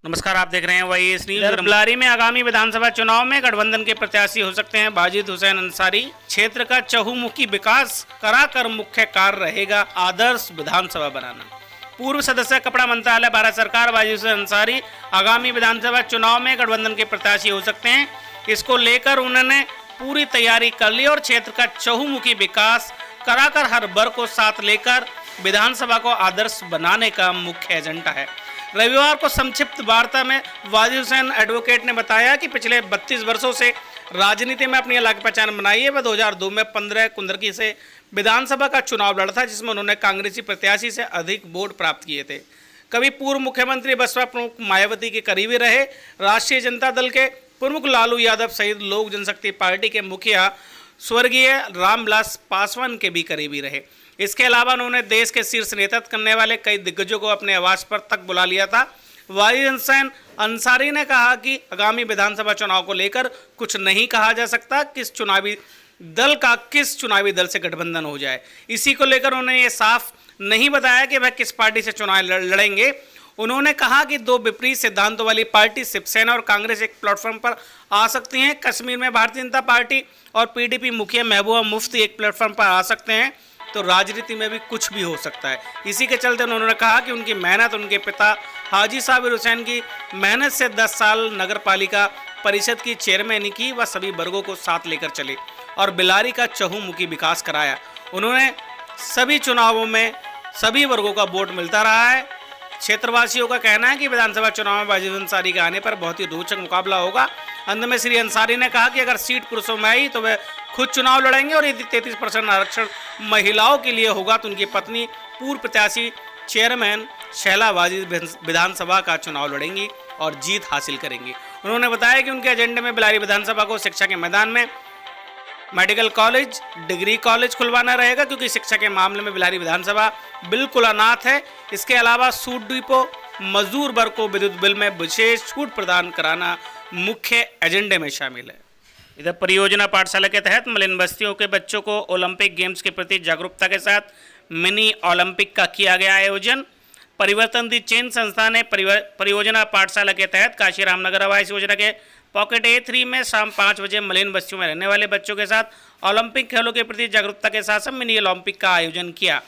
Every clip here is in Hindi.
नमस्कार, आप देख रहे हैं वाईएस न्यूज। बिलारी में आगामी विधानसभा चुनाव में गठबंधन के प्रत्याशी हो सकते हैं बाजिद हुसैन अंसारी। क्षेत्र का चहुमुखी विकास कराकर मुख्य कार्य रहेगा आदर्श विधानसभा बनाना। पूर्व सदस्य कपड़ा मंत्रालय भारत सरकार बाजिद हुसैन अंसारी आगामी विधानसभा चुनाव में गठबंधन के प्रत्याशी हो सकते हैं। इसको लेकर उन्होंने पूरी तैयारी कर ली और क्षेत्र का चहुमुखी विकास कराकर हर वर्ग को साथ लेकर विधानसभा को आदर्श बनाने का मुख्य एजेंडा है। रविवार को संक्षिप्त वार्ता में बाजिद हुसैन एडवोकेट ने बताया कि पिछले 32 वर्षों से राजनीति में अपनी अलग पहचान बनाई है। वह 2002 में 15 कुंदरकी से विधानसभा का चुनाव लड़ा था, जिसमें उन्होंने कांग्रेसी प्रत्याशी से अधिक वोट प्राप्त किए थे। कभी पूर्व मुख्यमंत्री बसपा प्रमुख मायावती के करीबी रहे। राष्ट्रीय जनता दल के प्रमुख लालू यादव सहित लोक जनशक्ति पार्टी के मुखिया स्वर्गीय रामविलास पासवान के भी करीबी रहे। इसके अलावा उन्होंने देश के शीर्ष नेतृत्व करने वाले कई दिग्गजों को अपने आवास पर तक बुला लिया था। बाजिद हुसैन अंसारी ने कहा कि आगामी विधानसभा चुनाव को लेकर कुछ नहीं कहा जा सकता, किस चुनावी दल से गठबंधन हो जाए। इसी को लेकर उन्होंने ये साफ नहीं बताया कि वह किस पार्टी से चुनाव लड़ेंगे। उन्होंने कहा कि दो विपरीत सिद्धांतों वाली पार्टी शिवसेना और कांग्रेस एक प्लेटफॉर्म पर आ सकती हैं। कश्मीर में भारतीय जनता पार्टी और पीडीपी मुखिया महबूबा मुफ्ती एक प्लेटफॉर्म पर आ सकते हैं, तो राजनीति में भी कुछ भी हो सकता है। इसी के चलते उन्होंने कहा कि उनकी मेहनत, उनके पिता हाजी साबिर हुसैन की मेहनत से 10 साल नगर पालिका परिषद की चेयरमैन की, वह सभी वर्गों को साथ लेकर चले और बिलारी का चहुमुखी विकास कराया। उन्होंने सभी चुनावों में सभी वर्गों का वोट मिलता रहा है। क्षेत्रवासियों का कहना है कि विधानसभा चुनाव में बाजिद अंसारी के आने पर बहुत ही रोचक मुकाबला होगा। अंत में श्री अंसारी ने कहा कि अगर सीट पुरुषों में आई तो वे खुद चुनाव लड़ेंगे और यदि 33% आरक्षण महिलाओं के लिए होगा तो उनकी पत्नी पूर्व प्रत्याशी चेयरमैन शैला बाजिद विधानसभा का चुनाव लड़ेंगी और जीत हासिल करेंगी। उन्होंने बताया कि उनके एजेंडे में बिलारी विधानसभा को शिक्षा के मैदान में मेडिकल कॉलेज, डिग्री कॉलेज खुलवाना रहेगा, क्योंकि शिक्षा के मामले में बिलारी विधानसभा बिल्कुल अनाथ है। इसके अलावा सूट डिपो, मजदूर वर्ग को विद्युत बिल में विशेष छूट प्रदान कराना मुख्य एजेंडे में शामिल है। इधर परियोजना पाठशाला के तहत मलिन बस्तियों के बच्चों को ओलंपिक गेम्स के प्रति जागरूकता के साथ मिनी ओलंपिक का किया गया आयोजन। परिवर्तन दी चेन संस्था ने परियोजना पाठशाला के तहत काशीराम नगर आवास योजना के पॉकेट A3 में शाम 5 बजे मलिन बस्तियों में रहने वाले बच्चों के साथ ओलंपिक खेलों के प्रति जागरूकता के साथ साथ मिनी ओलंपिक का आयोजन किया।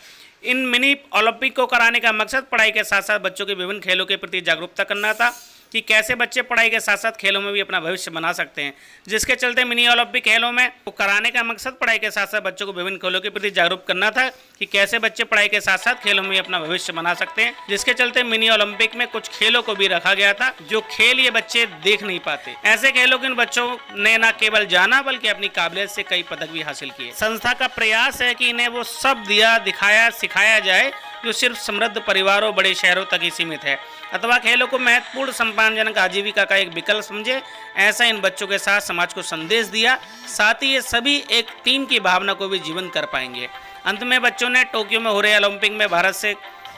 इन मिनी ओलंपिक को कराने का मकसद पढ़ाई के साथ साथ बच्चों के विभिन्न खेलों के प्रति जागरूकता करना था कि कैसे बच्चे पढ़ाई के साथ साथ खेलों में भी अपना भविष्य बना सकते हैं। जिसके चलते मिनी ओलंपिक खेलों में कराने का मकसद पढ़ाई के साथ साथ बच्चों को विभिन्न खेलों के प्रति जागरूक करना था कि कैसे बच्चे पढ़ाई के साथ साथ खेलों में भी अपना भविष्य बना सकते हैं। जिसके चलते मिनी ओलंपिक में कुछ खेलों को भी रखा गया था जो खेल ये बच्चे देख नहीं पाते। ऐसे खेलों के इन बच्चों ने न केवल जाना बल्कि अपनी काबिलियत से कई पदक भी हासिल किए। संस्था का प्रयास है कि इन्हें वो सब दिखाया सिखाया जाए जो सिर्फ समृद्ध परिवारों, बड़े शहरों तक ही सीमित है, अथवा खेलों को महत्वपूर्ण सम्मानजनक आजीविका का एक विकल्प समझे। ऐसा इन बच्चों के साथ समाज को संदेश दिया। साथ ही ये सभी एक टीम की भावना को भी जीवंत कर पाएंगे। अंत में बच्चों ने टोक्यो में हो रहे ओलंपिक में भारत से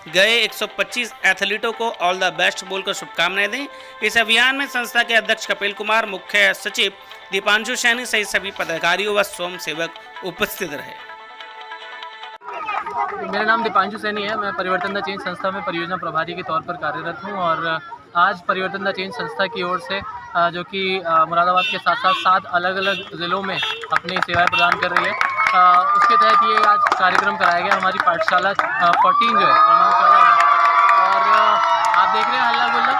गए 125 एथलीटों को ऑल द बेस्ट बोलकर शुभकामनाएं दी। इस अभियान में संस्था के अध्यक्ष कपिल कुमार, मुख्य सचिव दीपांशु सैनी सहित सभी पदाधिकारियों व स्वयं सेवक उपस्थित रहे। मेरा नाम दीपांशु सैनी है। मैं परिवर्तन द चेंज संस्था में परियोजना प्रभारी के तौर पर कार्यरत हूं और आज परिवर्तन द चेंज संस्था की ओर से जो कि मुरादाबाद के साथ साथ 7 अलग अलग ज़िलों में अपनी सेवाएं प्रदान कर रही है, उसके तहत ये आज कार्यक्रम कराया गया। हमारी पाठशाला 14 जो है और आप देख रहे हैं हल्ला गुल्ला,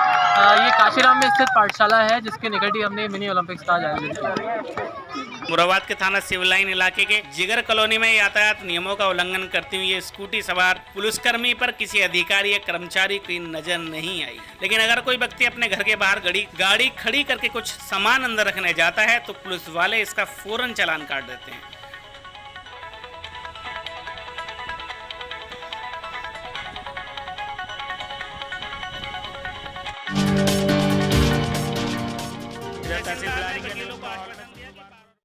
ये काशीराम में स्थित पाठशाला है जिसके निकट ही हमने मिनी ओलंपिक्स का आयोजन किया। मुरादाबाद के थाना सिविल लाइन इलाके के जिगर कॉलोनी में यातायात नियमों का उल्लंघन करते हुए स्कूटी सवार पुलिसकर्मी पर किसी अधिकारी या कर्मचारी की नजर नहीं आई। लेकिन अगर कोई व्यक्ति अपने घर के बाहर गाड़ी खड़ी करके कुछ सामान अंदर रखने जाता है तो पुलिस वाले इसका फौरन चालान काट देते हैं।